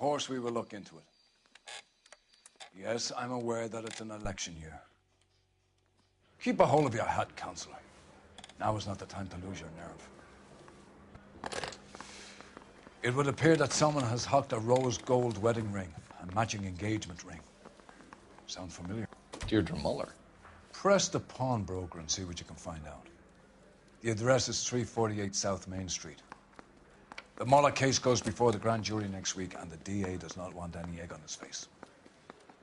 course we will look into it. Yes, I'm aware that it's an election year. Keep a hold of your hat, Councillor. Now is not the time to lose your nerve. It would appear that someone has hocked a rose gold wedding ring and matching engagement ring. Sound familiar? Deirdre Muller. Press the pawnbroker and see what you can find out. The address is 348 South Main Street. The Muller case goes before the grand jury next week, and the DA does not want any egg on his face.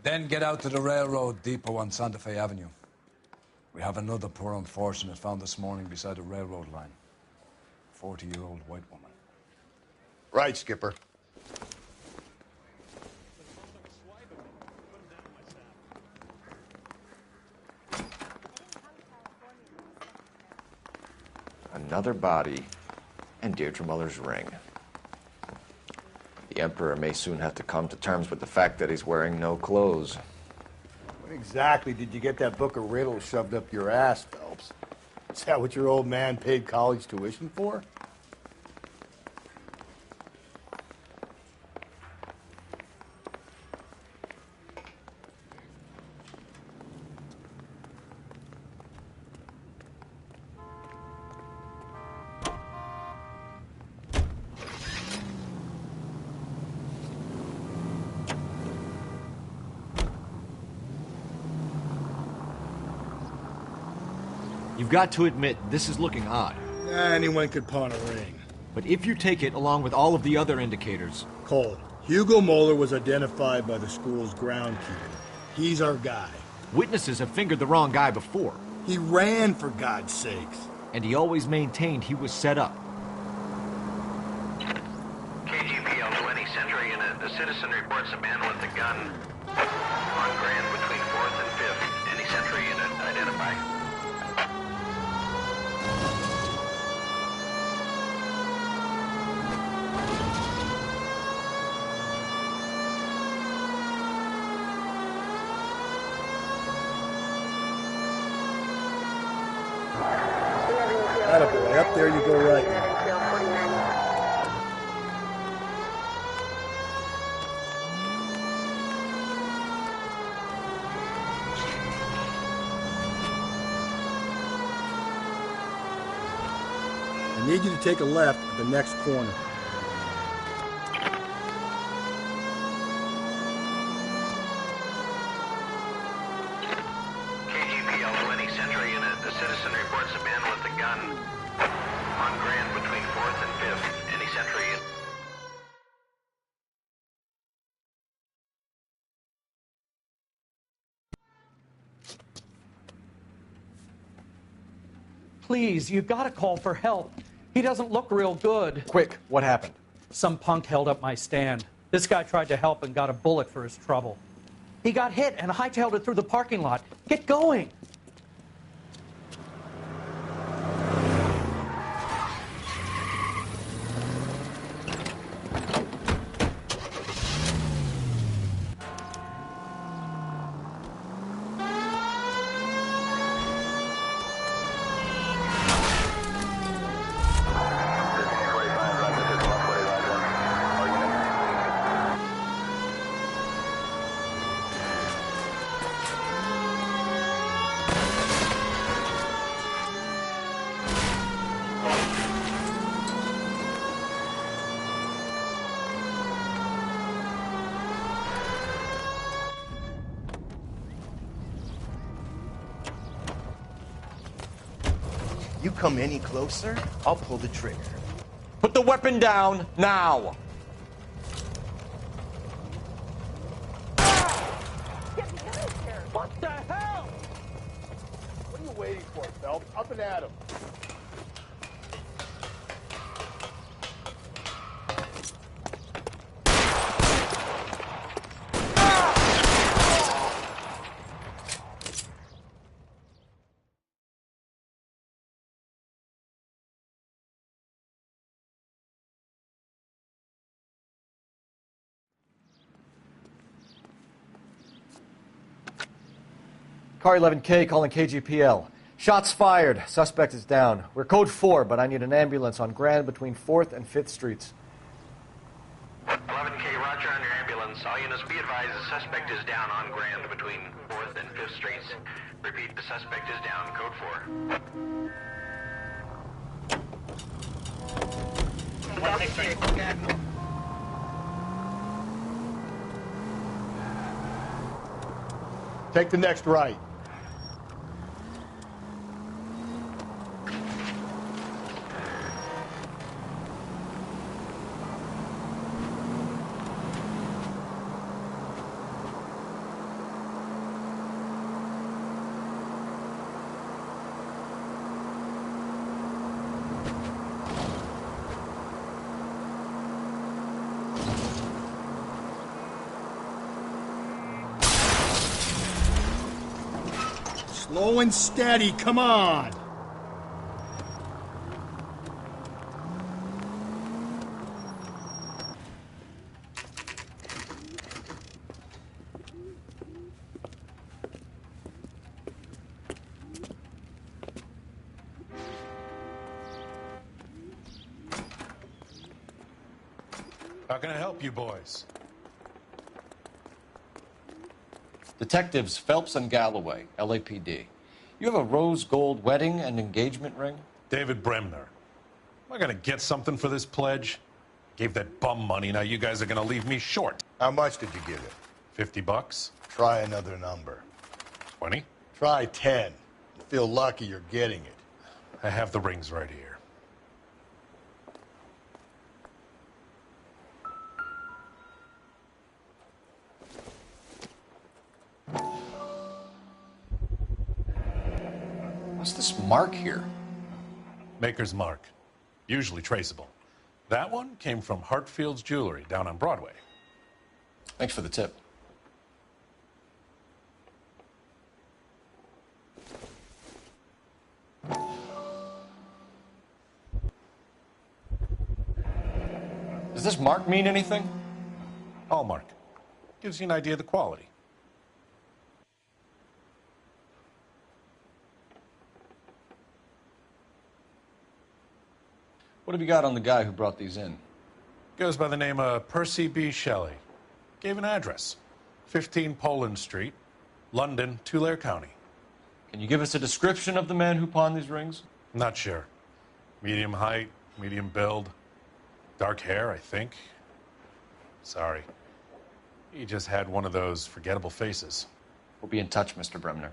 Then get out to the railroad depot on Santa Fe Avenue. We have another poor unfortunate found this morning beside a railroad line. 40-year-old white woman. Right, Skipper. Another body and Deirdre Muller's ring. The Emperor may soon have to come to terms with the fact that he's wearing no clothes. When exactly did you get that book of riddles shoved up your ass, Phelps? Is that what your old man paid college tuition for? You've got to admit, this is looking odd. Anyone could pawn a ring. But if you take it along with all of the other indicators... Cole, Hugo Moeller was identified by the school's groundkeeper. He's our guy. Witnesses have fingered the wrong guy before. He ran, for God's sakes. And he always maintained he was set up. KGPL 20 Century Unit. A citizen reports a man with a gun on Grand between 4th and 5th. Any Century Unit identify. Attaboy, up there you go right now. I need you to take a left at the next corner. KGPL 20 Century Unit. The citizen reports a man with a gun on Grand between 4th and 5th. Any Century Unit. Please, you've got to call for help. He doesn't look real good. Quick, what happened? Some punk held up my stand. This guy tried to help and got a bullet for his trouble. He got hit and hightailed it through the parking lot. Get going! You come any closer, I'll pull the trigger. Put the weapon down, now! Get me out of here! What the hell? What are you waiting for, Phelps? Up and at him. Car 11K calling KGPL. Shots fired. Suspect is down. We're code 4, but I need an ambulance on Grand between 4th and 5th Streets. 11K, roger on your Agents, all units be advised the suspect is down on Grand between 4th and 5th Streets. Repeat, the suspect is down, code 4. Take the next right. Slow and steady, come on! How can I help you boys? Detectives Phelps and Galloway, LAPD. You have a rose gold wedding and engagement ring? David Bremner. Am I gonna get something for this pledge? Gave that bum money, now you guys are gonna leave me short. How much did you give it? $50? Try another number. 20? Try 10. You feel lucky you're getting it. I have the rings right here. What's this mark here? Maker's mark. Usually traceable. That one came from Hartfield's Jewelry down on Broadway. Thanks for the tip. Does this mark mean anything? Hallmark. Gives you an idea of the quality. What have you got on the guy who brought these in? Goes by the name of Percy B. Shelley. Gave an address. 15 Poland Street, London, Tulare County. Can you give us a description of the man who pawned these rings? Not sure. Medium height, medium build. Dark hair, I think. Sorry. He just had one of those forgettable faces. We'll be in touch, Mr. Bremner.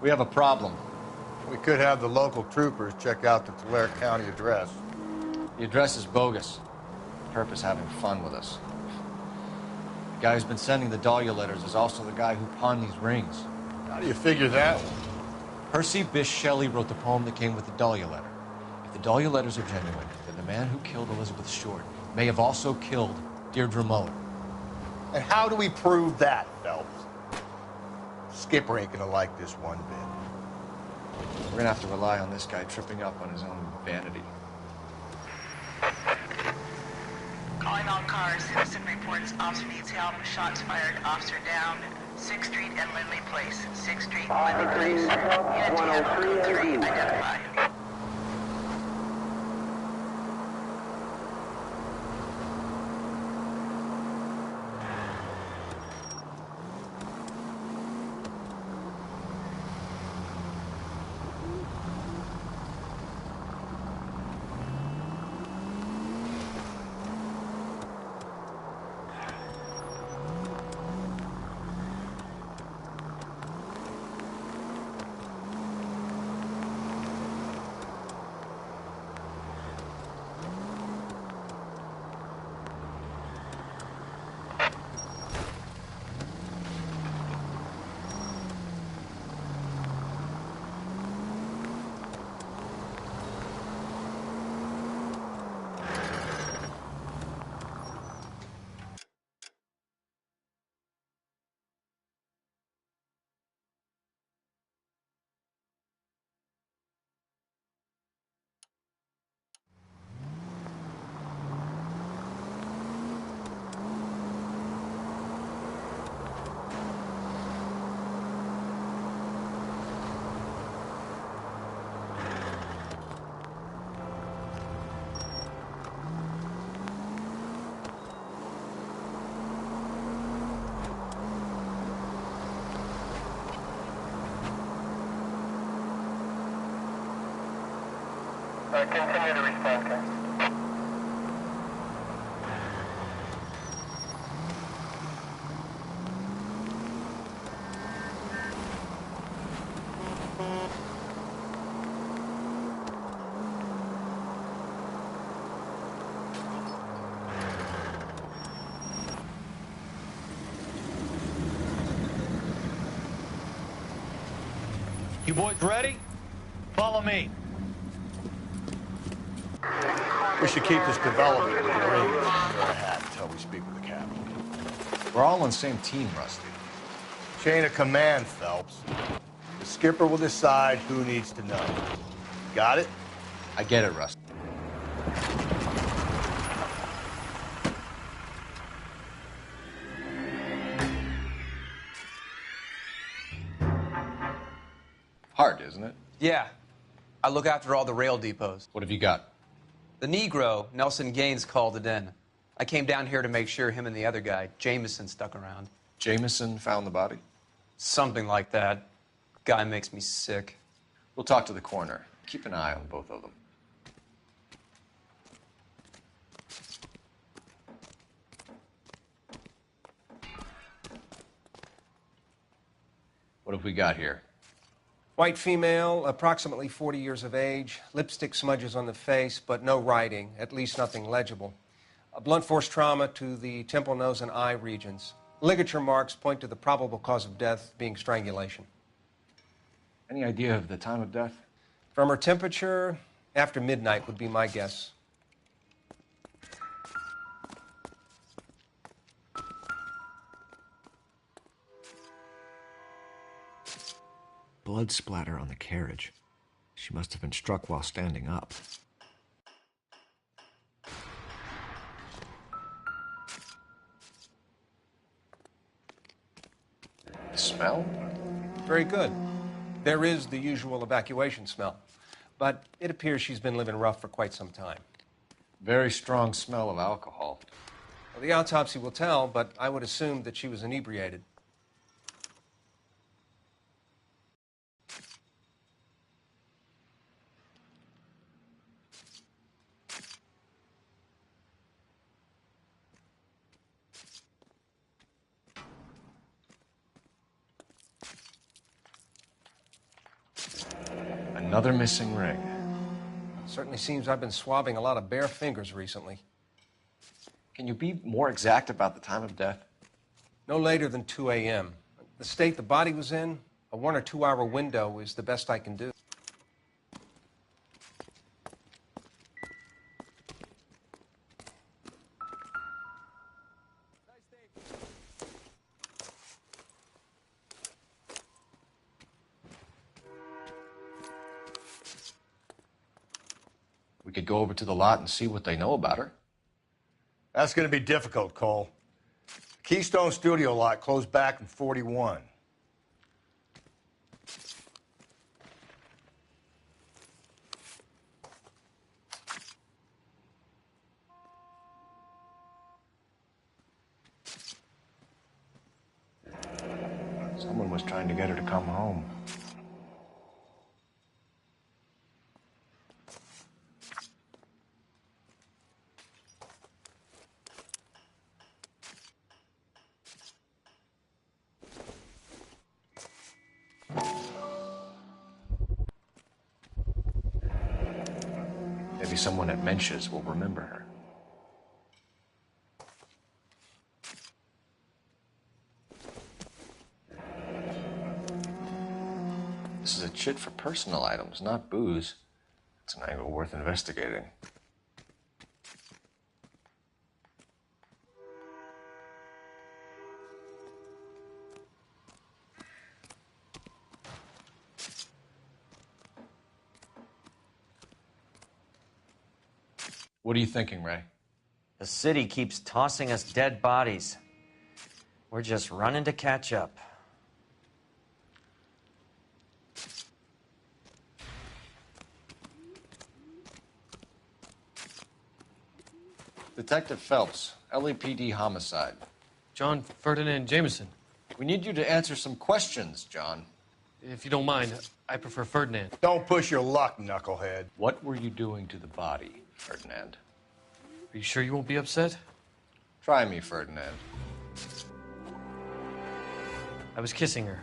We have a problem. We could have the local troopers check out the Tulare County address. The address is bogus. Perp is having fun with us. The guy who's been sending the Dahlia letters is also the guy who pawned these rings. How do you figure that one? Percy Bysshe Shelley wrote the poem that came with the Dahlia letter. If the Dahlia letters are genuine, then the man who killed Elizabeth Short may have also killed Deirdre Mullen. And how do we prove that, Phelps? Skipper ain't gonna like this one bit. We're gonna have to rely on this guy tripping up on his own vanity. Calling all cars. Citizen reports officer needs help. Shots fired. Officer down. 6th Street and Lindley Place. 6th Street, Lindley Place. Unit 10, code 3, identify. Continue to respond, sir. You boys ready? Follow me. We should keep this development with the Rangers under our hat until we speak with the captain. We're all on the same team, Rusty. Chain of command, Phelps. The skipper will decide who needs to know. Got it? I get it, Rusty. Hard, isn't it? Yeah. I look after all the rail depots. What have you got? The Negro, Nelson Gaines, called it in. I came down here to make sure him and the other guy, Jameson, stuck around. Jameson found the body? Something like that. Guy makes me sick. We'll talk to the coroner. Keep an eye on both of them. What have we got here? White female, approximately 40 years of age, lipstick smudges on the face, but no writing, at least nothing legible. A blunt force trauma to the temple, nose, and eye regions. Ligature marks point to the probable cause of death being strangulation. Any idea of the time of death? From her temperature, after midnight would be my guess. Blood splatter on the carriage. She must have been struck while standing up. The smell? Very good. There is the usual evacuation smell, but it appears she's been living rough for quite some time. Very strong smell of alcohol. Well, the autopsy will tell, but I would assume that she was inebriated. Another missing ring. Certainly seems I've been swabbing a lot of bare fingers recently. Can you be more exact about the time of death? No later than 2 a.m. The state the body was in, a 1 or 2 hour window is the best I can do. We could go over to the lot and see what they know about her. That's going to be difficult, Cole. Keystone Studio lot closed back in 41. Someone was trying to get her to come home. Maybe someone at Mensch's will remember her. This is a chit for personal items, not booze. It's an angle worth investigating. What are you thinking, Ray? The city keeps tossing us dead bodies. We're just running to catch up. Detective Phelps, LAPD Homicide. John Ferdinand Jameson. We need you to answer some questions, John. If you don't mind, I prefer Ferdinand. Don't push your luck, knucklehead. What were you doing to the body, Ferdinand? Are you sure you won't be upset? Try me, Ferdinand. I was kissing her.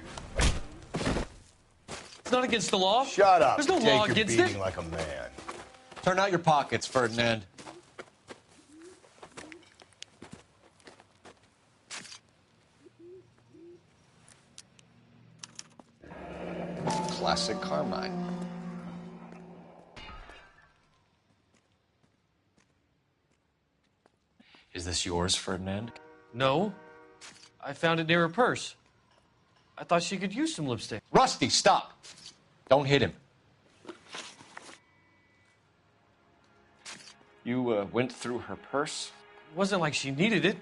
It's not against the law. Shut up. There's no Take law your against beating it. like a man. Turn out your pockets, Ferdinand. Classic Carmine. Is this yours, Ferdinand? No. I found it near her purse. I thought she could use some lipstick. Rusty, stop! Don't hit him. You went through her purse? It wasn't like she needed it.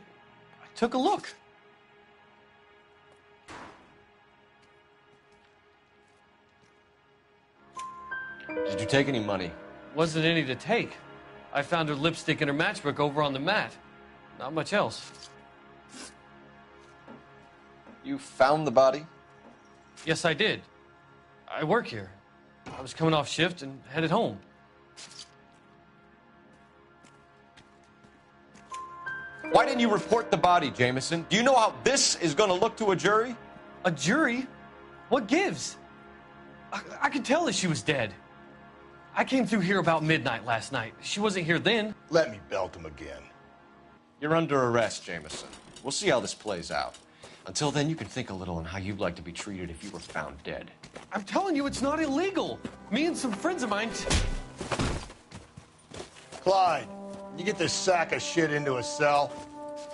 I took a look. Did you take any money? Wasn't any to take. I found her lipstick and her matchbook over on the mat. Not much else. You found the body? Yes, I did. I work here. I was coming off shift and headed home. Why didn't you report the body, Jameson? Do you know how this is going to look to a jury? A jury? What gives? I could tell that she was dead. I came through here about midnight last night. She wasn't here then. Let me belt him again. You're under arrest, Jameson. We'll see how this plays out. Until then, you can think a little on how you'd like to be treated if you were found dead. I'm telling you, it's not illegal. Me and some friends of mine... Clyde, you get this sack of shit into a cell.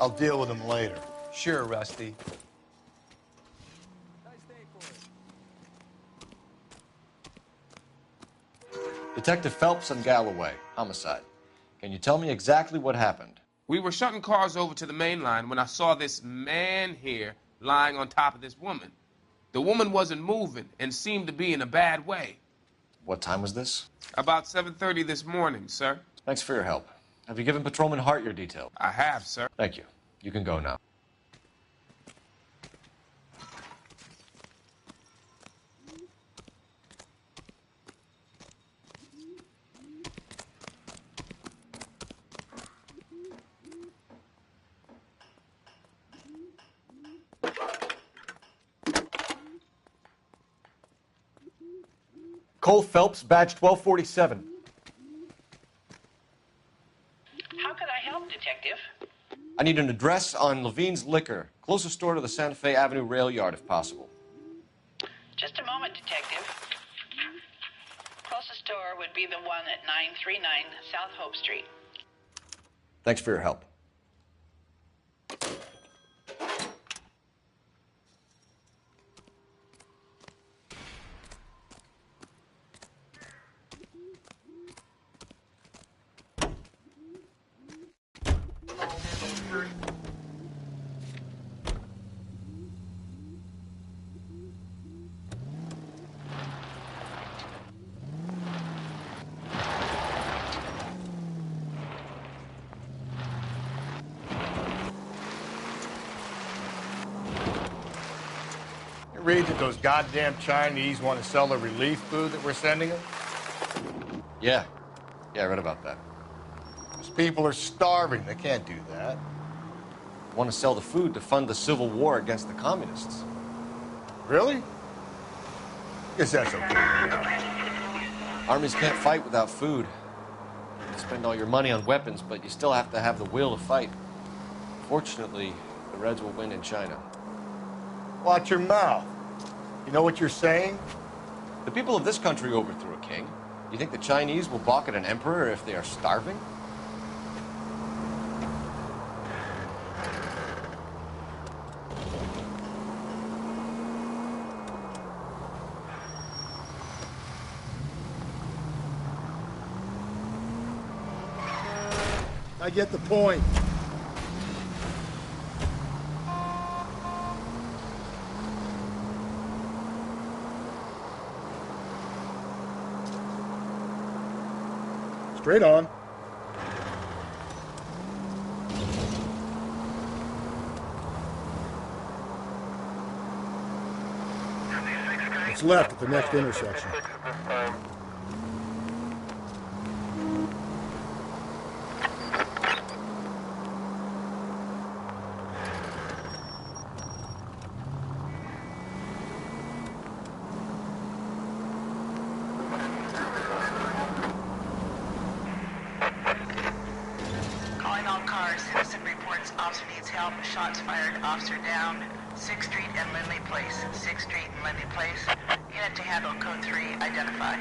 I'll deal with him later. Sure, Rusty. Detective Phelps and Galloway, Homicide. Can you tell me exactly what happened? We were shutting cars over to the main line when I saw this man here lying on top of this woman. The woman wasn't moving and seemed to be in a bad way. What time was this? About 7:30 this morning, sir. Thanks for your help. Have you given Patrolman Hart your details? I have, sir. Thank you. You can go now. Cole Phelps, badge 1247. How could I help, Detective? I need an address on Levine's Liquor, closest store to the Santa Fe Avenue rail yard, if possible. Just a moment, Detective. Closest store would be the one at 939 South Hope Street. Thanks for your help. Read that those goddamn Chinese want to sell the relief food that we're sending them? Yeah, I read about that. Those people are starving. They can't do that. Want to sell the food to fund the civil war against the communists. Really? Guess that's okay. Armies can't fight without food. You spend all your money on weapons, but you still have to have the will to fight. Fortunately, the Reds will win in China. Watch your mouth. You know what you're saying? The people of this country overthrew a king. You think the Chinese will balk at an emperor if they are starving? I get the point. Straight on. What's left at the next intersection? Calling all cars. Citizen reports officer needs help. Shots fired. Officer down. 6th Street and Lindley Place. 6th Street and Lindley Place. Unit to handle code 3. Identify.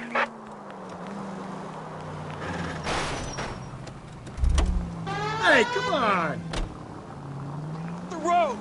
Hey, come on! The road!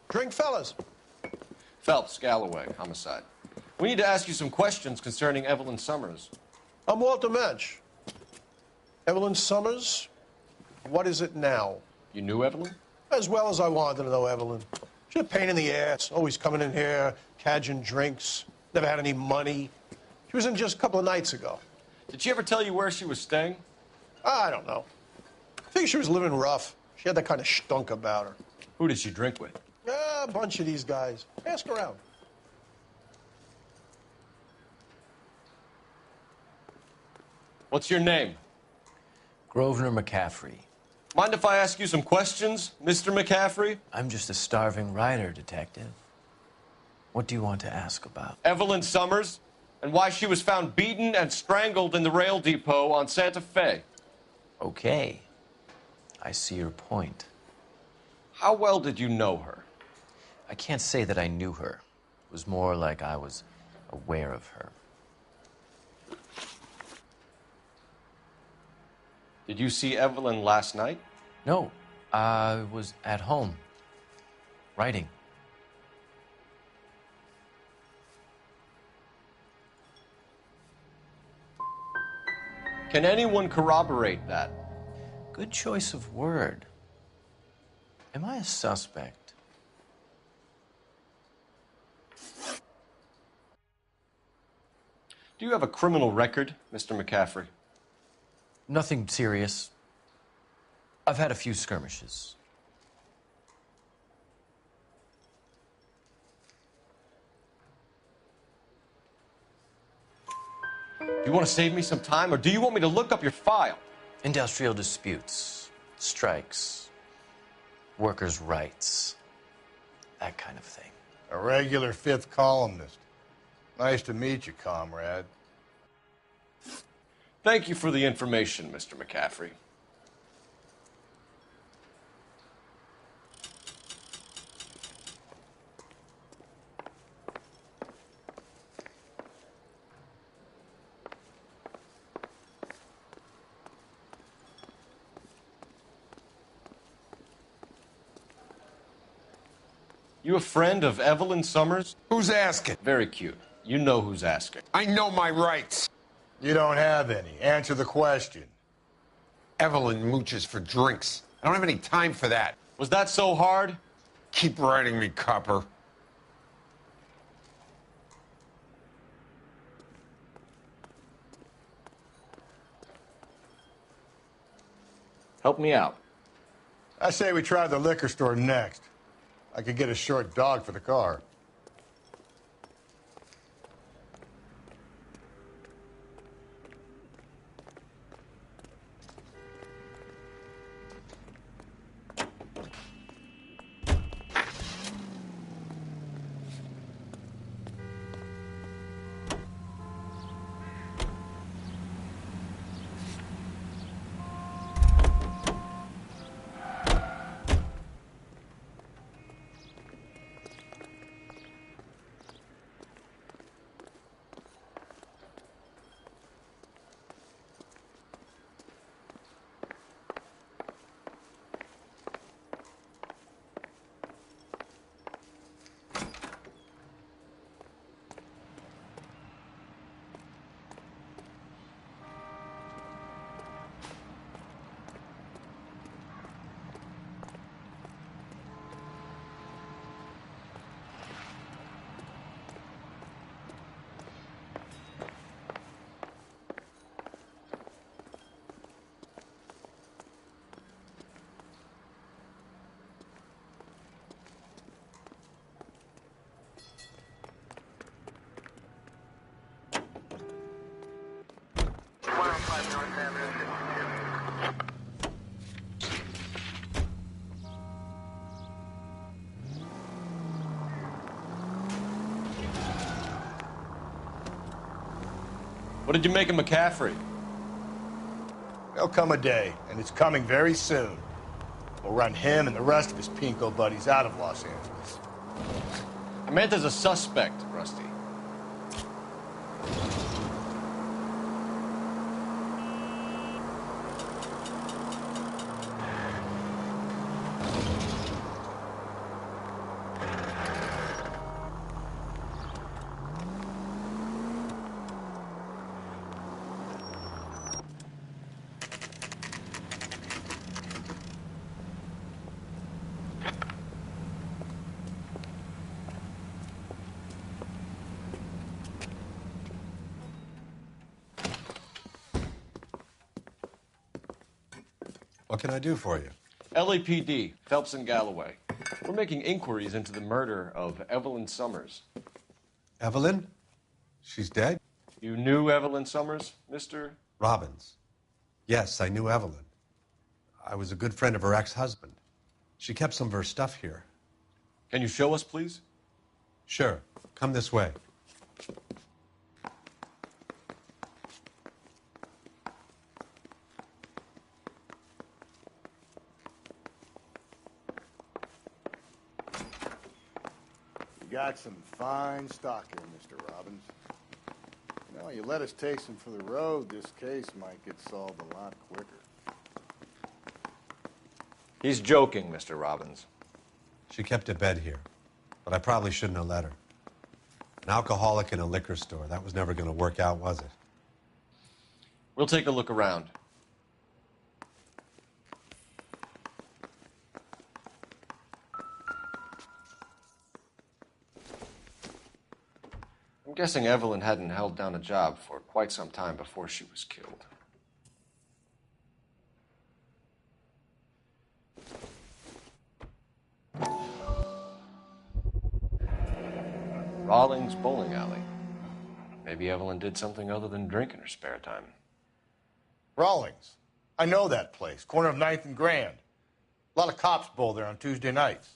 Drink, fellas. Phelps Galloway, Homicide. We need to ask you some questions concerning Evelyn Summers. I'm Walter Mensch. Evelyn Summers, what is it now? You knew Evelyn? As well as I wanted to know Evelyn. She's a pain in the ass, always coming in here, cadging drinks, never had any money. She was in just a couple of nights ago. Did she ever tell you where she was staying? I don't know. I think she was living rough. She had that kind of stunk about her. Who did she drink with? A bunch of these guys. Ask around. What's your name? Grosvenor McCaffrey. Mind if I ask you some questions, Mr. McCaffrey? I'm just a starving writer, Detective. What do you want to ask about? Evelyn Summers, and why she was found beaten and strangled in the rail depot on Santa Fe. Okay. I see your point. How well did you know her? I can't say that I knew her. It was more like I was aware of her. Did you see Evelyn last night? No, I was at home, writing. Can anyone corroborate that? Good choice of word. Am I a suspect? Do you have a criminal record, Mr. McCaffrey? Nothing serious. I've had a few skirmishes. Do you want to save me some time, or do you want me to look up your file? Industrial disputes, strikes, workers' rights, that kind of thing. A regular fifth columnist. Nice to meet you, comrade. Thank you for the information, Mr. McCaffrey. You a friend of Evelyn Summers? Who's asking? Very cute. You know who's asking. I know my rights. You don't have any. Answer the question. Evelyn mooches for drinks. I don't have any time for that. Was that so hard? Keep writing me, copper. Help me out. I say we try the liquor store next. I could get a short dog for the car. What did you make of McCaffrey? There'll come a day, and it's coming very soon. We'll run him and the rest of his pinko buddies out of Los Angeles. I meant as a suspect, Rusty. What can I do for you? LAPD, Phelps and Galloway. We're making inquiries into the murder of Evelyn Summers. Evelyn? She's dead? You knew Evelyn Summers, Mr. Robbins. Yes, I knew Evelyn. I was a good friend of her ex-husband. She kept some of her stuff here. Can you show us, please? Sure. Come this way. You got some fine stock here, Mr. Robbins. You know, you let us take some for the road, this case might get solved a lot quicker. He's joking, Mr. Robbins. She kept a bed here, but I probably shouldn't have let her. An alcoholic in a liquor store. That was never going to work out, was it? We'll take a look around. I'm guessing Evelyn hadn't held down a job for quite some time before she was killed. Rawlings Bowling Alley. Maybe Evelyn did something other than drink in her spare time. Rawlings. I know that place. Corner of 9th and Grand. A lot of cops bowl there on Tuesday nights.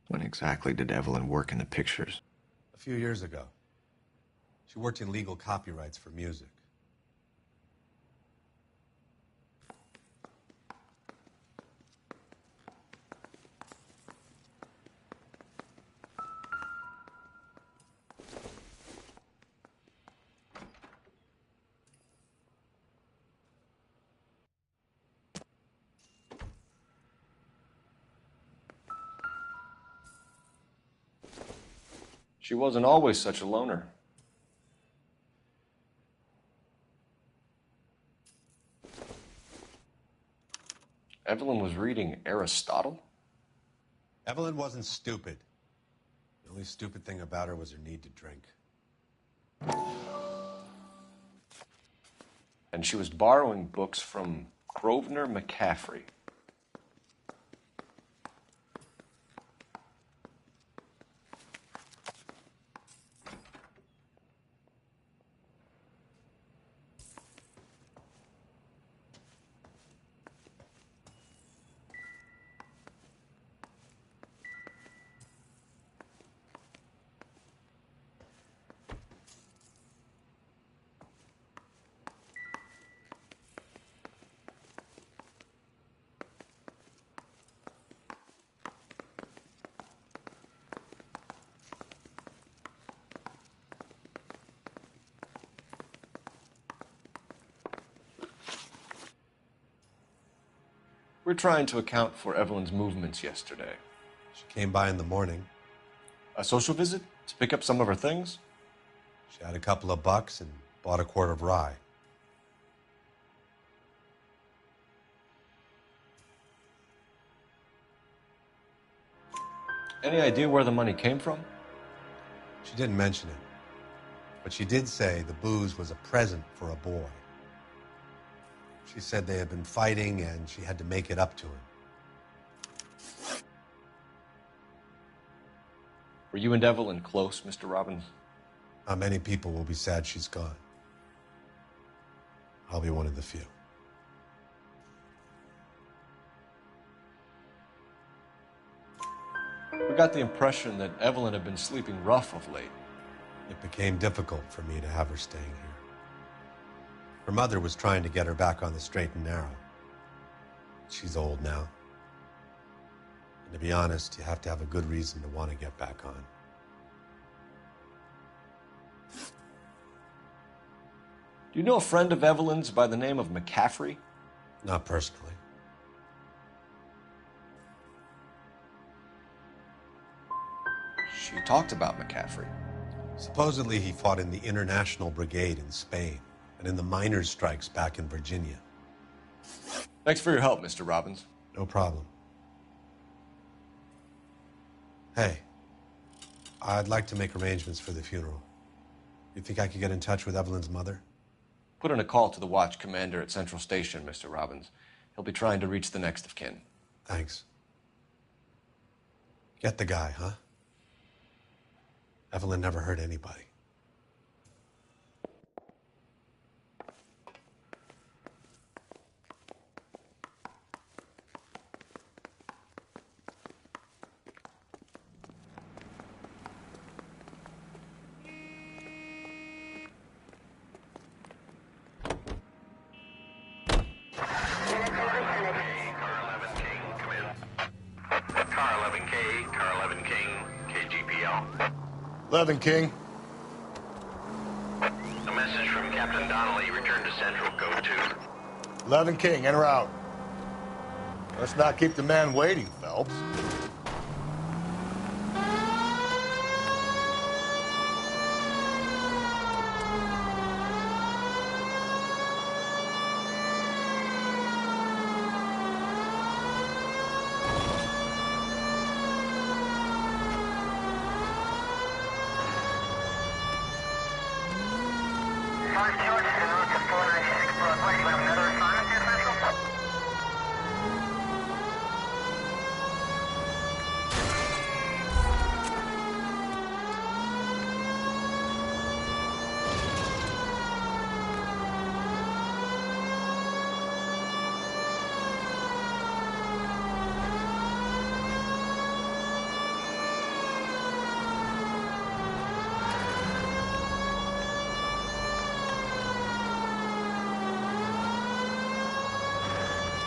When exactly did Evelyn work in the pictures? A few years ago. She worked in legal copyrights for music. She wasn't always such a loner. Evelyn was reading Aristotle? Evelyn wasn't stupid. The only stupid thing about her was her need to drink. And she was borrowing books from Grosvenor McCaffrey. We're trying to account for Evelyn's movements yesterday. She came by in the morning. A social visit to pick up some of her things? She had a couple of bucks and bought a quart of rye. Any idea where the money came from? She didn't mention it, but she did say the booze was a present for a boy. She said they had been fighting and she had to make it up to him. Were you and Evelyn close, Mr. Robbins? Not many people will be sad she's gone. I'll be one of the few. We got the impression that Evelyn had been sleeping rough of late. It became difficult for me to have her staying here. Her mother was trying to get her back on the straight and narrow. She's old now. And to be honest, you have to have a good reason to want to get back on. Do you know a friend of Evelyn's by the name of McCaffrey? Not personally. She talked about McCaffrey. Supposedly he fought in the International Brigade in Spain and in the miners' strikes back in Virginia. Thanks for your help, Mr. Robbins. No problem. Hey, I'd like to make arrangements for the funeral. You think I could get in touch with Evelyn's mother? Put in a call to the watch commander at Central Station, Mr. Robbins. He'll be trying to reach the next of kin. Thanks. Get the guy, huh? Evelyn never hurt anybody. Car 11 King, KGPL. 11 King. A message from Captain Donnelly. Return to Central. Code 2. 11 King, en route. Let's not keep the man waiting, Phelps.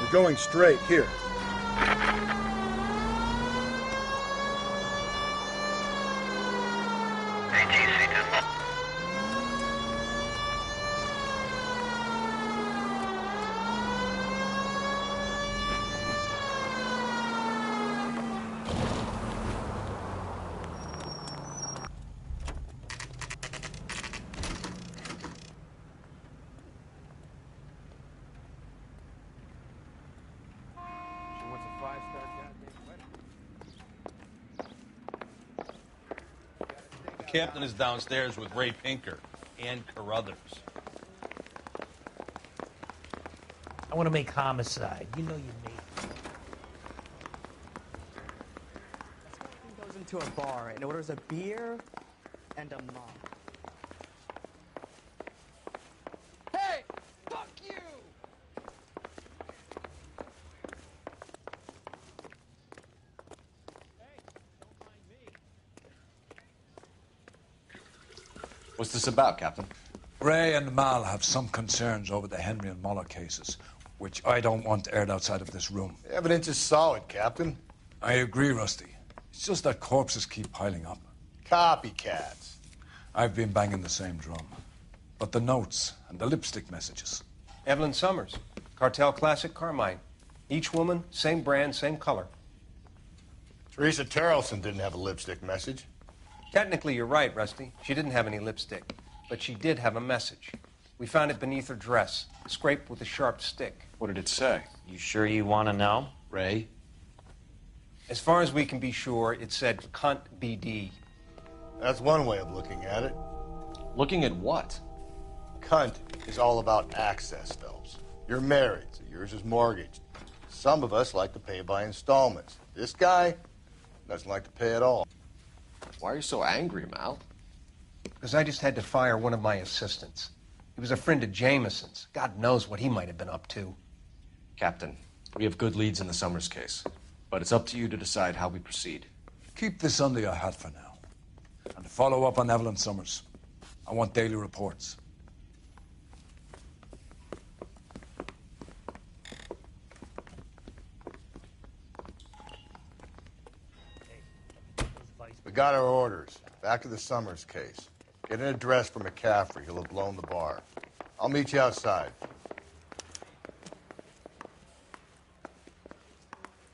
We're going straight here. The captain is downstairs with Ray Pinker and Carruthers. I want to make Homicide. You know you made it. He goes into a bar and orders a beer and a mug. Hey! Fuck you! What's this about, Captain? Ray and Mal have some concerns over the Henry and Muller cases, which I don't want aired outside of this room. The evidence is solid, Captain. I agree, Rusty. It's just that corpses keep piling up. Copycats. I've been banging the same drum. But the notes and the lipstick messages. Evelyn Summers, Cartel Classic Carmine. Each woman, same brand, same color. Teresa Terrelson didn't have a lipstick message. Technically, you're right, Rusty. She didn't have any lipstick, but she did have a message. We found it beneath her dress, scraped with a sharp stick. What did it say? You sure you want to know? Ray? As far as we can be sure, it said cunt BD. That's one way of looking at it. Looking at what? Cunt is all about access, Phelps. You're married, so yours is mortgaged. Some of us like to pay by installments. This guy doesn't like to pay at all. Why are you so angry, Mal? Because I just had to fire one of my assistants. He was a friend of Jameson's. God knows what he might have been up to. Captain, we have good leads in the Summers case, but it's up to you to decide how we proceed. Keep this under your hat for now. And to follow up on Evelyn Summers, I want daily reports. We got our orders. Back to the Summers case. Get an address for McCaffrey. He'll have blown the bar. I'll meet you outside.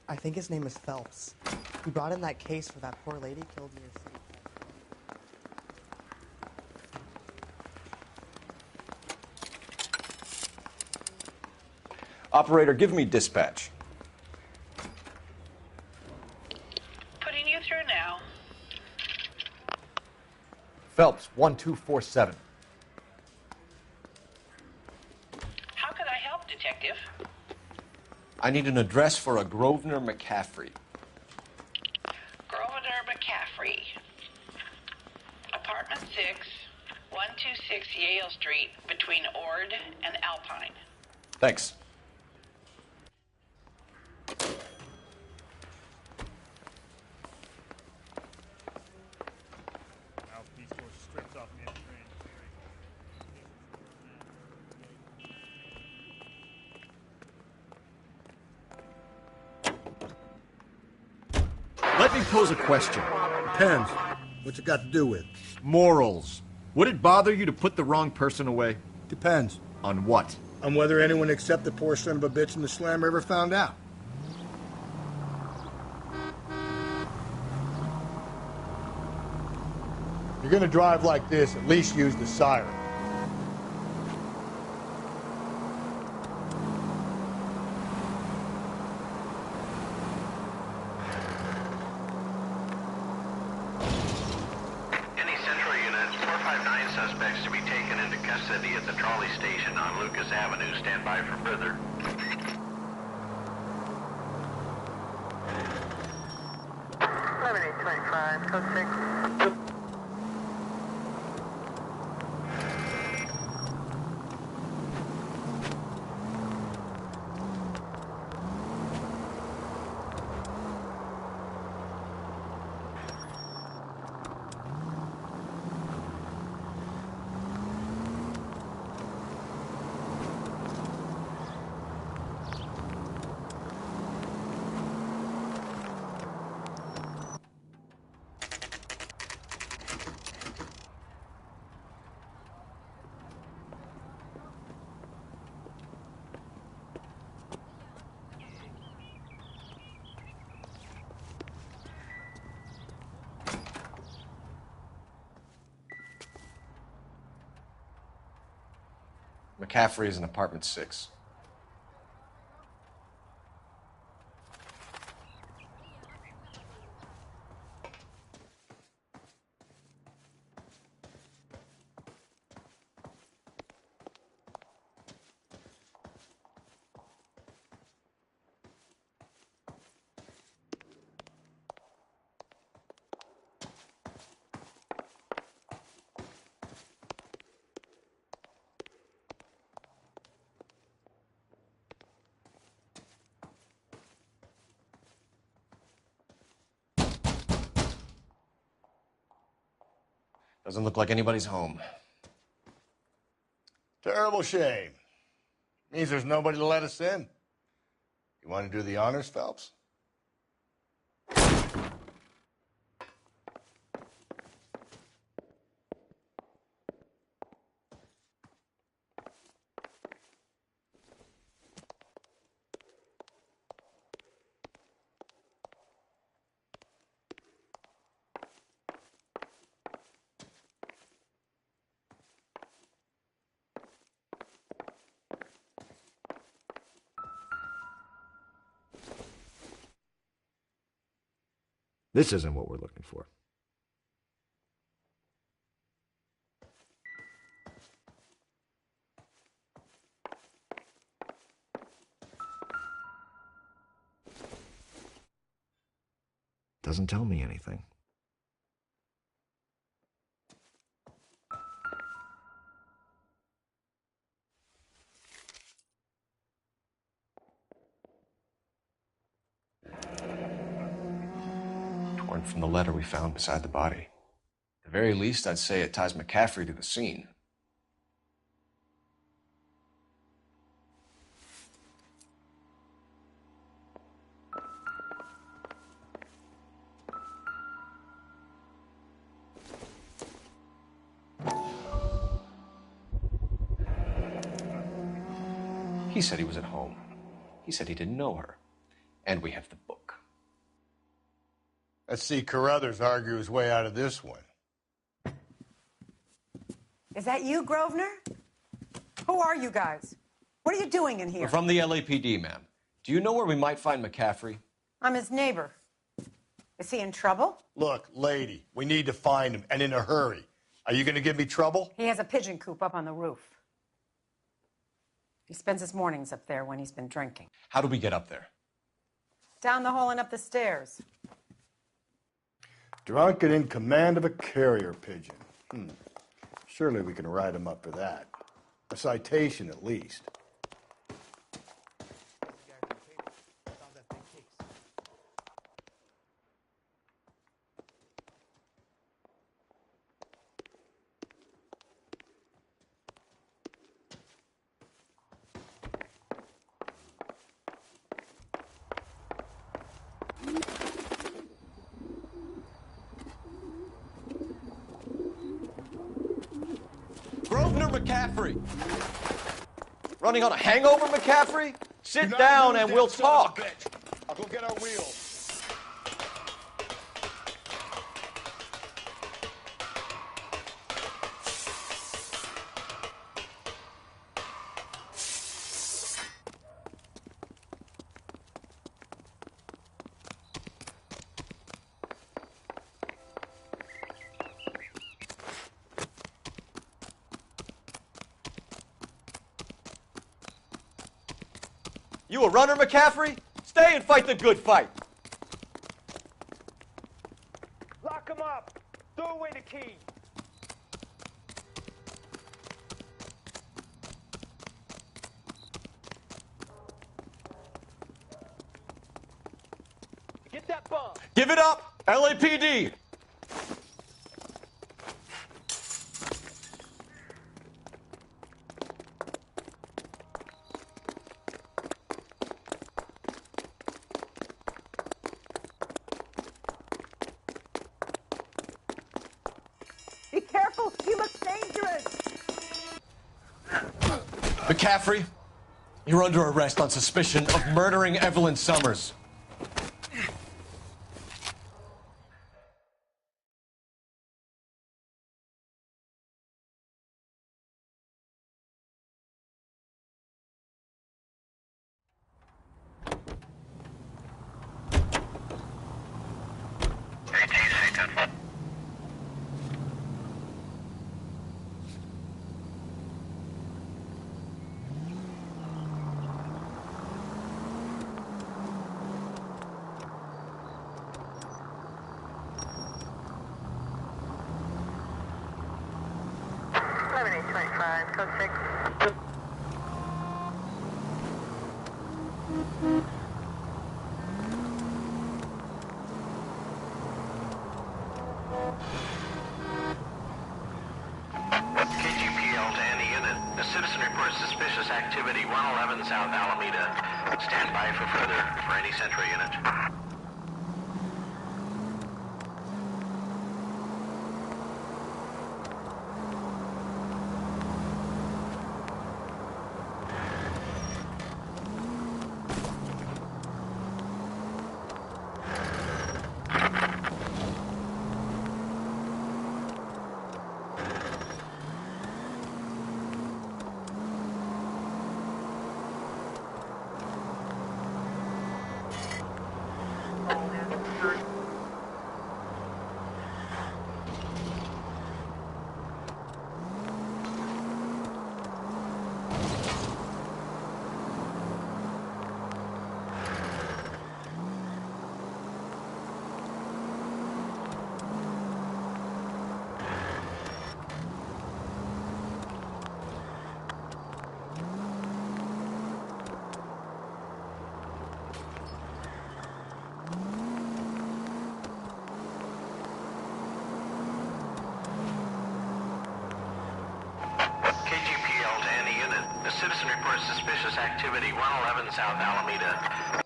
I think his name is Phelps. He brought in that case for that poor lady killed near sea. Operator, give me dispatch. Putting you through now. Phelps, 1247. How could I help, Detective? I need an address for a Grosvenor McCaffrey. Grosvenor McCaffrey. Apartment 6, 126 Yale Street, between Ord and Alpine. Thanks. Let me pose a question. Depends. What's it got to do with? Morals. Would it bother you to put the wrong person away? Depends. On what? On whether anyone except the poor son of a bitch in the slammer ever found out. If you're gonna drive like this, at least use the siren. Any Central unit, 459 suspects to be taken into custody at the trolley station on Lucas Avenue. Stand by for further. Code 6. McCaffrey is in apartment 6. Doesn't look like anybody's home. Terrible shame. Means there's nobody to let us in. You want to do the honors, Phelps? This isn't what we're looking for. Doesn't tell me anything. different from the letter we found beside the body. At the very least, I'd say it ties McCaffrey to the scene. He said he was at home. He said he didn't know her. And we have the book. Let's see Carruthers argue his way out of this one. Is that you, Grosvenor? Who are you guys? What are you doing in here? We're from the LAPD, ma'am. Do you know where we might find McCaffrey? I'm his neighbor. Is he in trouble? Look, lady, we need to find him, and in a hurry. Are you going to give me trouble? He has a pigeon coop up on the roof. He spends his mornings up there when he's been drinking. How do we get up there? Down the hall and up the stairs. Drunk and in command of a carrier pigeon. Surely we can write him up for that. A citation, at least. Grosvenor McCaffrey! Running on a hangover, McCaffrey? Sit down and we'll talk. I'll go get our wheels. You a runner, McCaffrey? Stay and fight the good fight. Lock him up. Throw away the key. Get that bomb. Give it up, LAPD. Be careful! He looks dangerous! McCaffrey, you're under arrest on suspicion of murdering Evelyn Summers. Code 6. KGPL to any unit. The citizen reports suspicious activity 111 South Alameda. Stand by for further for any Central unit. The citizen reports suspicious activity, 111 South Alameda.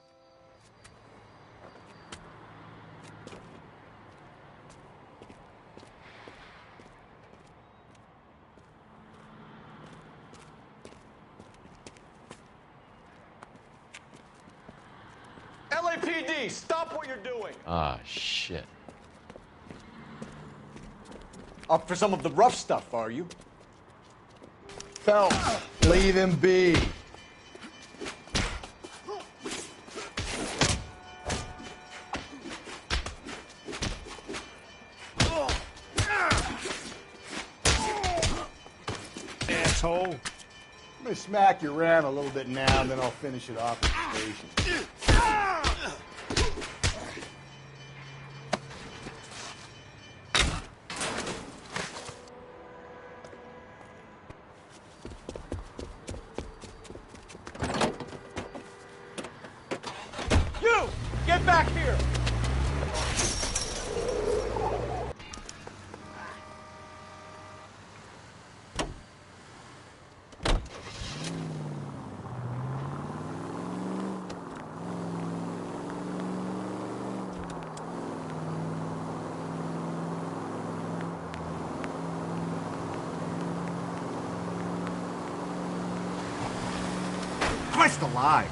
LAPD, stop what you're doing. Ah, shit. Up for some of the rough stuff, are you? Phelps, leave him be. Asshole. I'm gonna smack you around a little bit now, and then I'll finish it off at the station. You! Get back here! Christ alive!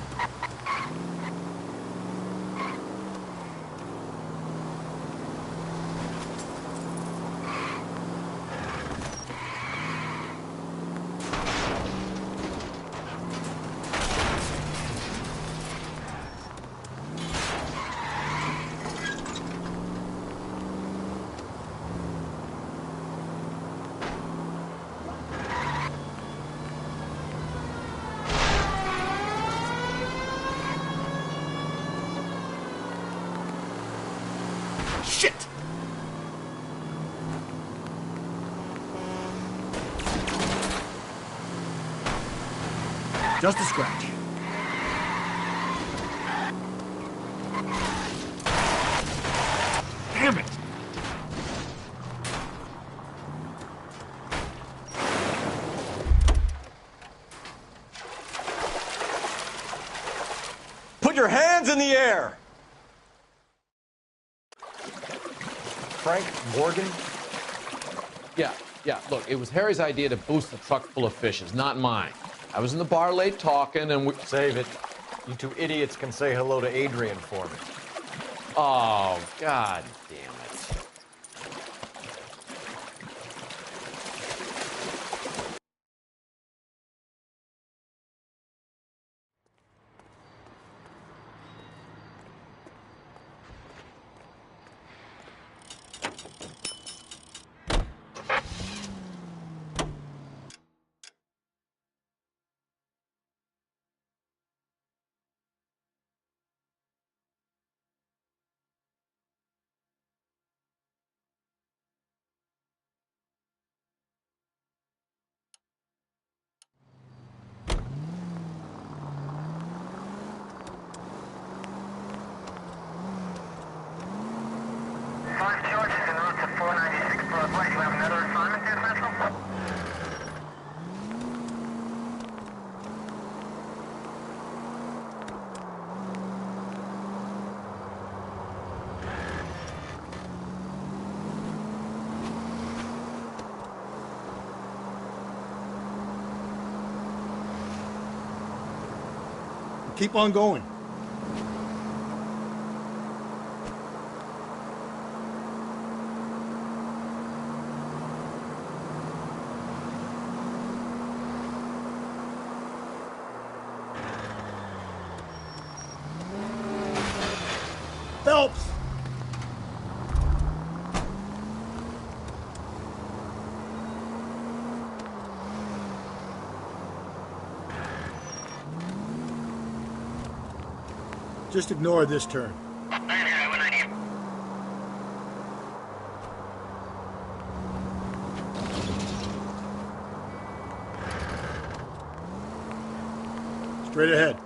Shit! Just a scratch. Damn it! Put your hands in the air! Frank Morgan? Yeah, look, it was Harry's idea to boost the truck full of fishes, not mine. I was in the bar late talking, and we... Save it. You two idiots can say hello to Adrian for me. Oh, God damn it. Five charges en route to 496 Broadway. You have another assignment there, Central? Keep on going. Phelps! Just ignore this turn. Straight ahead.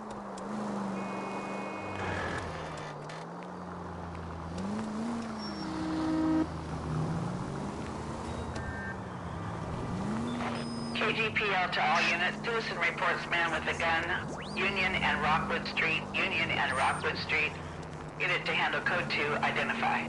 KGPL to all units. Citizen reports man with a gun. Union and Rockwood Street. Union and Rockwood Street. Unit to handle code 2. Identify.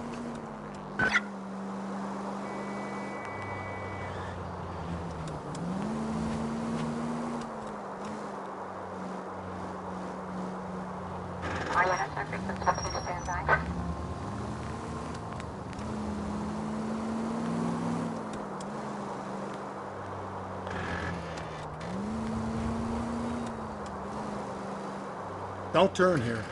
All units are frequent subject to standby. Don't turn here.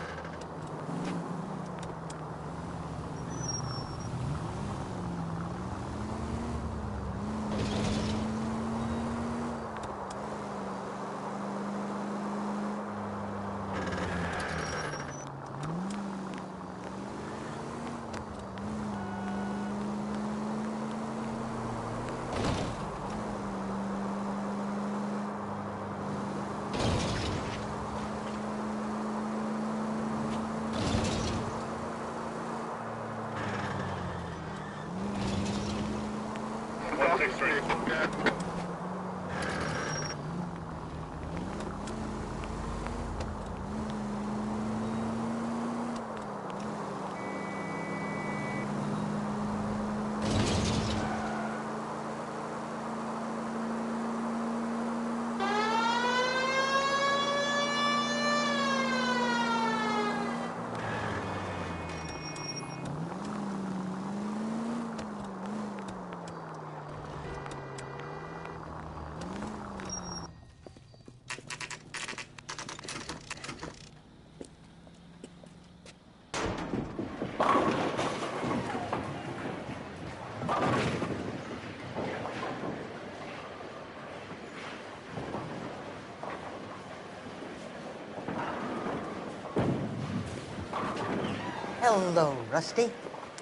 Hello, Rusty.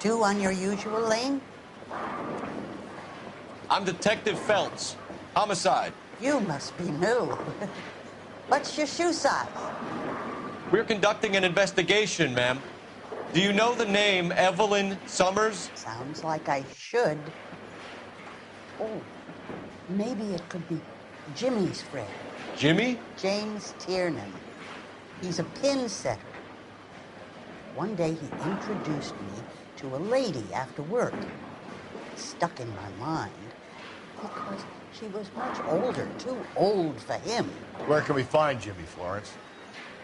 2 on your usual lane? I'm Detective Phelps. Homicide. You must be new. What's your shoe size? We're conducting an investigation, ma'am. Do you know the name Evelyn Summers? Sounds like I should. Oh, maybe it could be Jimmy's friend. Jimmy? James Tiernan. He's a pin setter. One day he introduced me to a lady after work. It stuck in my mind because she was much older, too old for him. Where can we find Jimmy, Florence?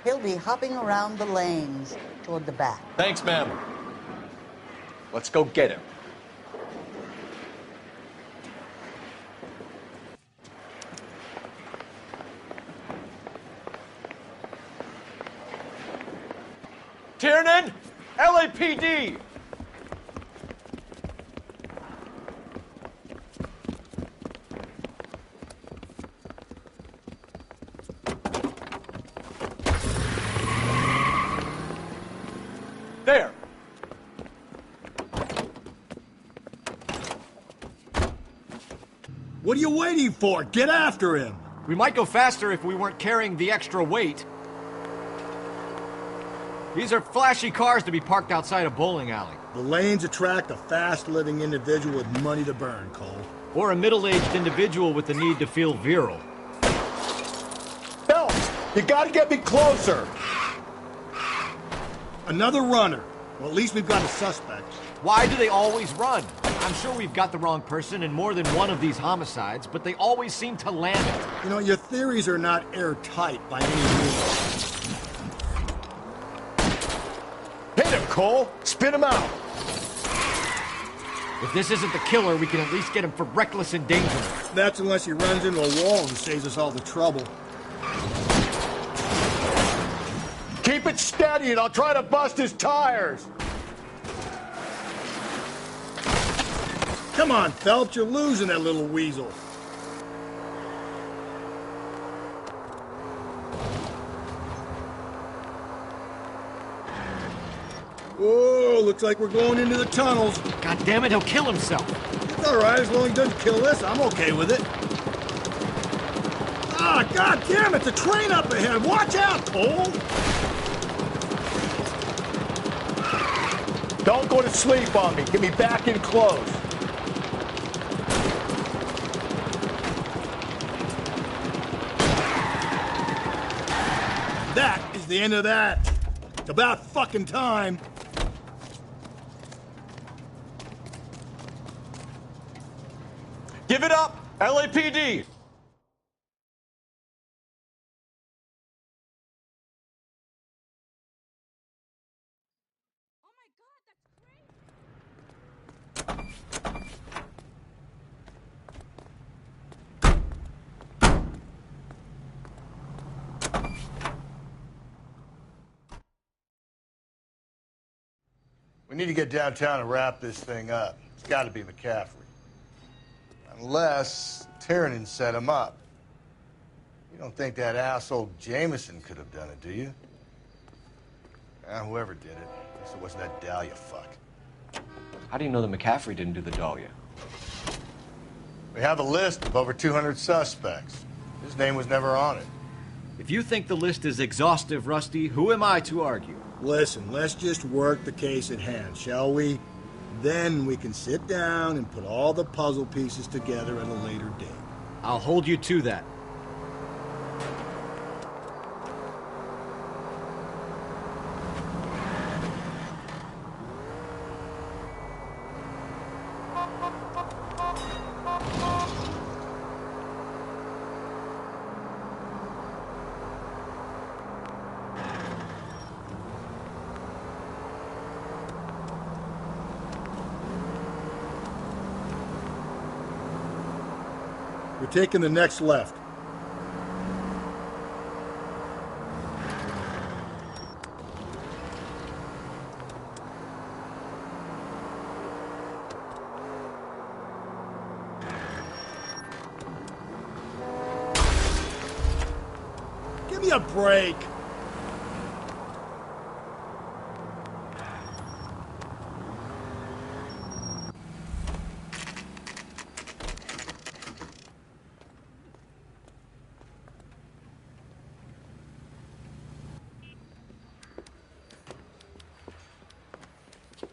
He'll be hopping around the lanes toward the back. Thanks, ma'am. Let's go get him. Tiernan! LAPD! There! What are you waiting for? Get after him! We might go faster if we weren't carrying the extra weight. These are flashy cars to be parked outside a bowling alley. The lanes attract a fast-living individual with money to burn, Cole. Or a middle-aged individual with the need to feel virile. Phelps, you gotta get me closer! Another runner. Well, at least we've got a suspect. Why do they always run? I'm sure we've got the wrong person in more than one of these homicides, but they always seem to land it. You know, your theories are not airtight by any means. Hit him, Cole! Spin him out! If this isn't the killer, we can at least get him for reckless endangerment. That's unless he runs into a wall and saves us all the trouble. Keep it steady and I'll try to bust his tires! Come on, Phelps, you're losing that little weasel. Whoa, looks like we're going into the tunnels. God damn it, he'll kill himself. It's all right, as long as he doesn't kill us, I'm okay with it. Ah, god damn it, the train up ahead. Watch out, Cole. Don't go to sleep on me. Get me back in close. the end of that? It's about fucking time. Give it up, LAPD! We need to get downtown and wrap this thing up. It's got to be McCaffrey. Unless Tiernan set him up. You don't think that asshole Jameson could have done it, do you? Whoever did it. Guess it wasn't that Dahlia fuck. How do you know that McCaffrey didn't do the Dahlia? We have a list of over 200 suspects. His name was never on it. If you think the list is exhaustive, Rusty, who am I to argue? Listen, let's just work the case at hand, shall we? Then we can sit down and put all the puzzle pieces together at a later date. I'll hold you to that. We're taking the next left. Give me a break.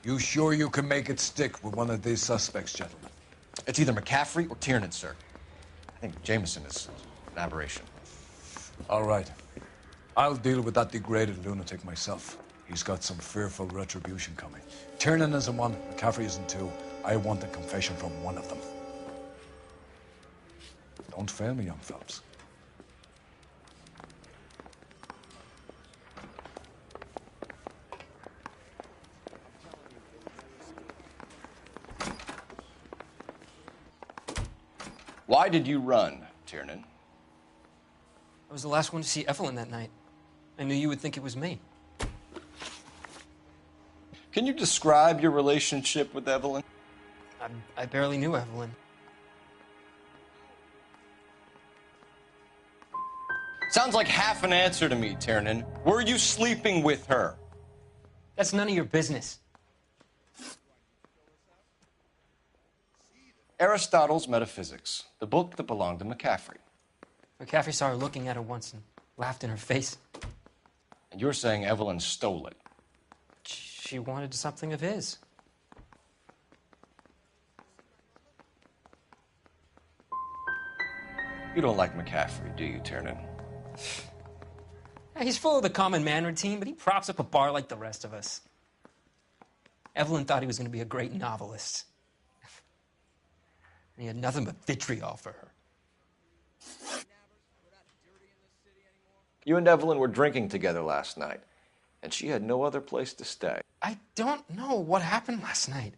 You sure you can make it stick with one of these suspects, gentlemen? It's either McCaffrey or Tiernan, sir. I think Jameson is an aberration. All right. I'll deal with that degraded lunatic myself. He's got some fearful retribution coming. Tiernan isn't one, McCaffrey isn't two. I want a confession from one of them. Don't fail me, young Phelps. Why did you run, Tiernan? I was the last one to see Evelyn that night. I knew you would think it was me. Can you describe your relationship with Evelyn? I barely knew Evelyn. Sounds like half an answer to me, Tiernan. Were you sleeping with her? That's none of your business. Aristotle's Metaphysics, the book that belonged to McCaffrey. McCaffrey saw her looking at her once and laughed in her face. And you're saying Evelyn stole it? She wanted something of his. You don't like McCaffrey, do you, Tiernan? He's full of the common man routine, but he props up a bar like the rest of us. Evelyn thought he was going to be a great novelist. And he had nothing but vitriol for her. You and Evelyn were drinking together last night, and she had no other place to stay. I don't know what happened last night.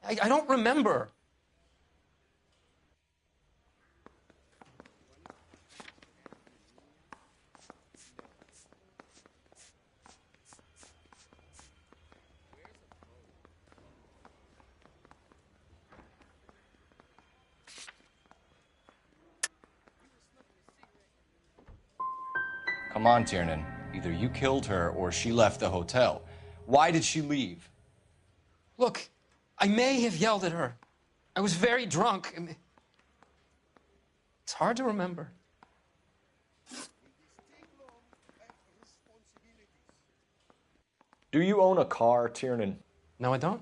I don't remember. Come on, Tiernan. Either you killed her or she left the hotel. Why did she leave? Look, I may have yelled at her. I was very drunk. It's hard to remember. Do you own a car, Tiernan? No, I don't.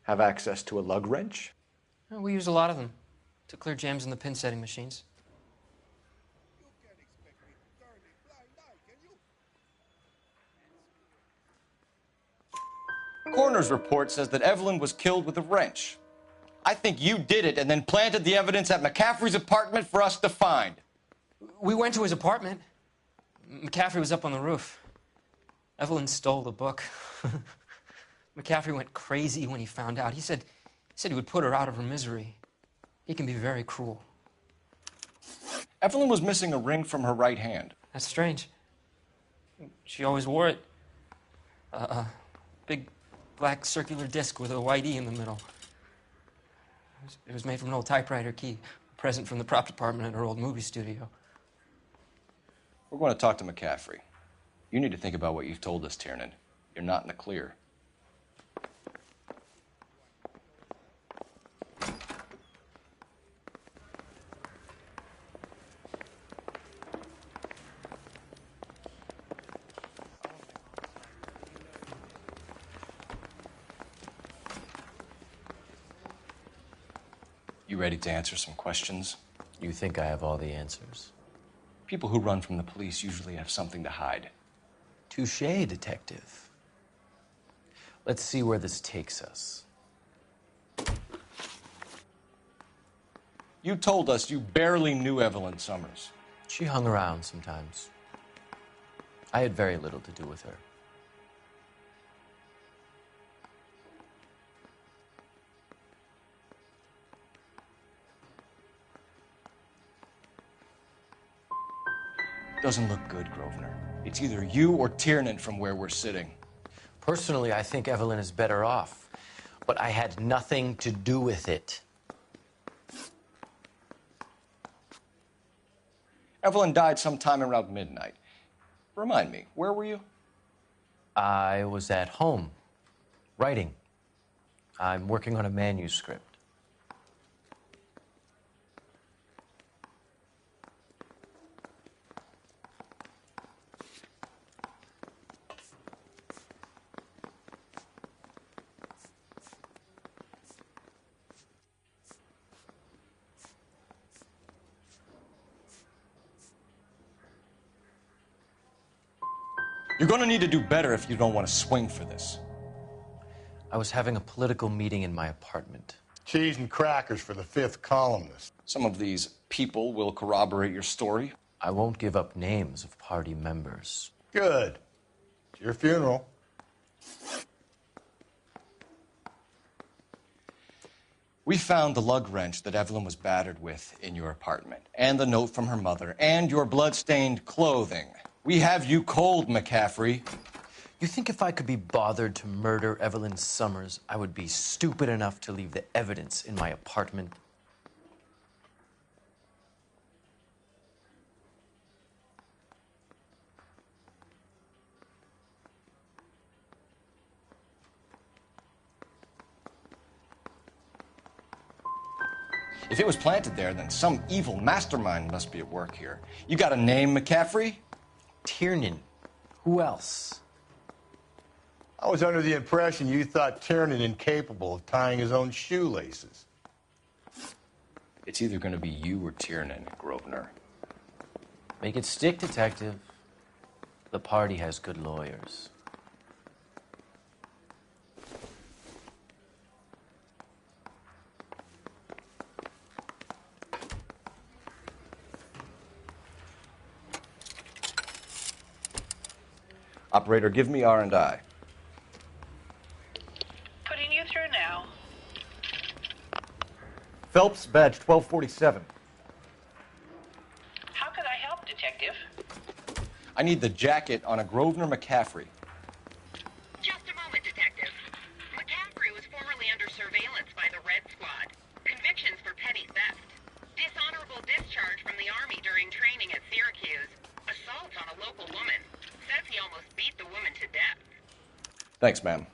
Have access to a lug wrench? We use a lot of them to clear jams in the pin setting machines. Coroner's report says that Evelyn was killed with a wrench. I think you did it and then planted the evidence at McCaffrey's apartment for us to find. We went to his apartment. McCaffrey was up on the roof. Evelyn stole the book. McCaffrey went crazy when he found out. He said he would put her out of her misery. He can be very cruel. Evelyn was missing a ring from her right hand. That's strange. She always wore it. Big black circular disc with a white E in the middle. It was made from an old typewriter key, a present from the prop department at her old movie studio. We're going to talk to McCaffrey. You need to think about what you've told us, Tiernan. You're not in the clear. You ready to answer some questions? You think I have all the answers? People who run from the police usually have something to hide. Touché, detective. Let's see where this takes us. You told us you barely knew Evelyn Summers. She hung around sometimes. I had very little to do with her. Doesn't look good, Grosvenor. It's either you or Tiernan from where we're sitting. Personally, I think Evelyn is better off, but I had nothing to do with it. Evelyn died sometime around midnight. Remind me, where were you? I was at home, writing. I'm working on a manuscript. You're going to need to do better if you don't want to swing for this. I was having a political meeting in my apartment. Cheese and crackers for the 5th columnist. Some of these people will corroborate your story. I won't give up names of party members. Good. It's your funeral. We found the lug wrench that Evelyn was battered with in your apartment, and the note from her mother, and your blood-stained clothing. We have you cold, McCaffrey. You think if I could be bothered to murder Evelyn Summers, I would be stupid enough to leave the evidence in my apartment? If it was planted there, then some evil mastermind must be at work here. You got a name, McCaffrey? Tiernan. Who else? I was under the impression you thought Tiernan incapable of tying his own shoelaces. It's either going to be you or Tiernan, Grosvenor. Make it stick, detective. The party has good lawyers. Operator, give me R&I. Putting you through now. Phelps, badge 1247. How could I help, Detective? I need the jacket on a Grosvenor McCaffrey. Just a moment, Detective. McCaffrey was formerly under surveillance by the Red Squad. Convictions for petty theft. Dishonorable discharge from the Army during training at Syracuse. Assault on a local woman. Says he almost beat the woman to death. Thanks, ma'am.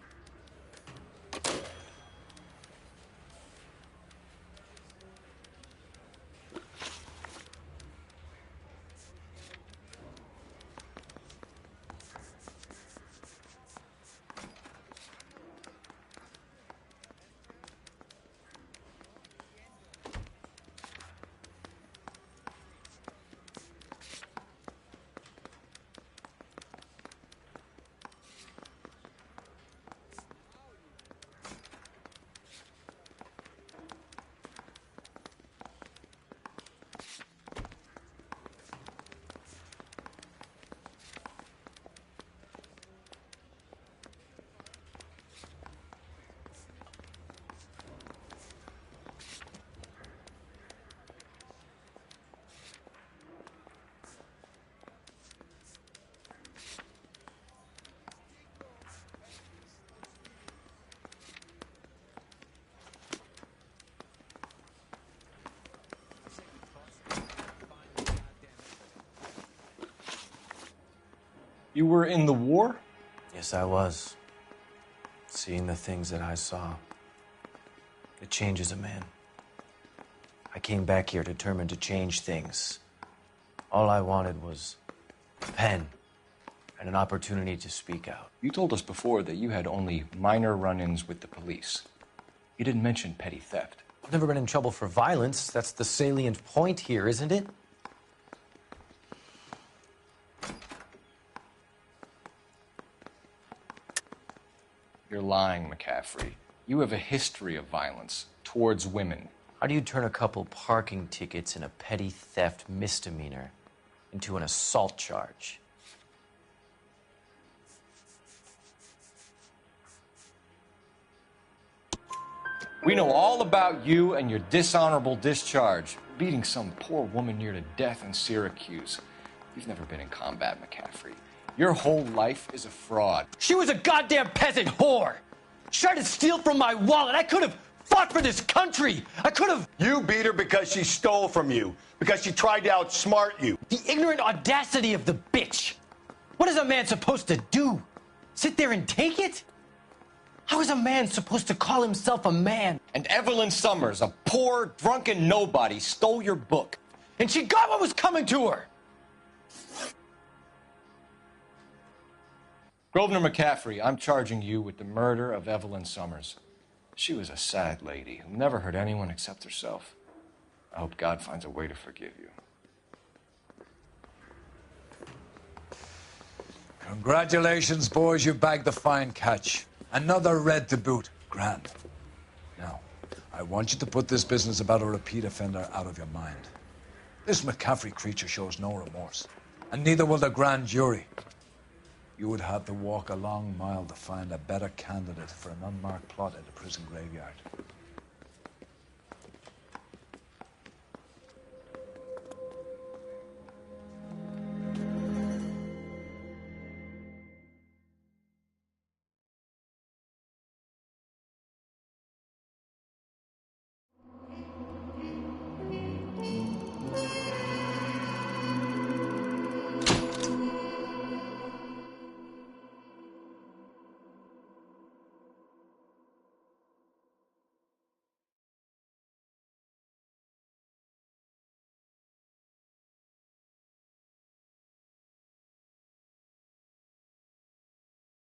You were in the war? Yes, I was. Seeing the things that I saw, it changes a man. I came back here determined to change things. All I wanted was a pen and an opportunity to speak out. You told us before that you had only minor run-ins with the police. You didn't mention petty theft. I've never been in trouble for violence. That's the salient point here, isn't it? You're lying, McCaffrey. You have a history of violence towards women. How do you turn a couple parking tickets and a petty theft misdemeanor into an assault charge? We know all about you and your dishonorable discharge, beating some poor woman near to death in Syracuse. You've never been in combat, McCaffrey. Your whole life is a fraud. She was a goddamn peasant whore! She tried to steal from my wallet. I could have fought for this country. I could have... You beat her because she stole from you, because she tried to outsmart you. The ignorant audacity of the bitch. What is a man supposed to do? Sit there and take it? How is a man supposed to call himself a man? And Evelyn Summers, a poor, drunken nobody, stole your book. And she got what was coming to her. Grosvenor McCaffrey, I'm charging you with the murder of Evelyn Summers. She was a sad lady who never hurt anyone except herself. I hope God finds a way to forgive you. Congratulations, boys. You bagged the fine catch. Another red to boot. Grand. Now, I want you to put this business about a repeat offender out of your mind. This McCaffrey creature shows no remorse, and neither will the grand jury. You would have to walk a long mile to find a better candidate for an unmarked plot at the prison graveyard.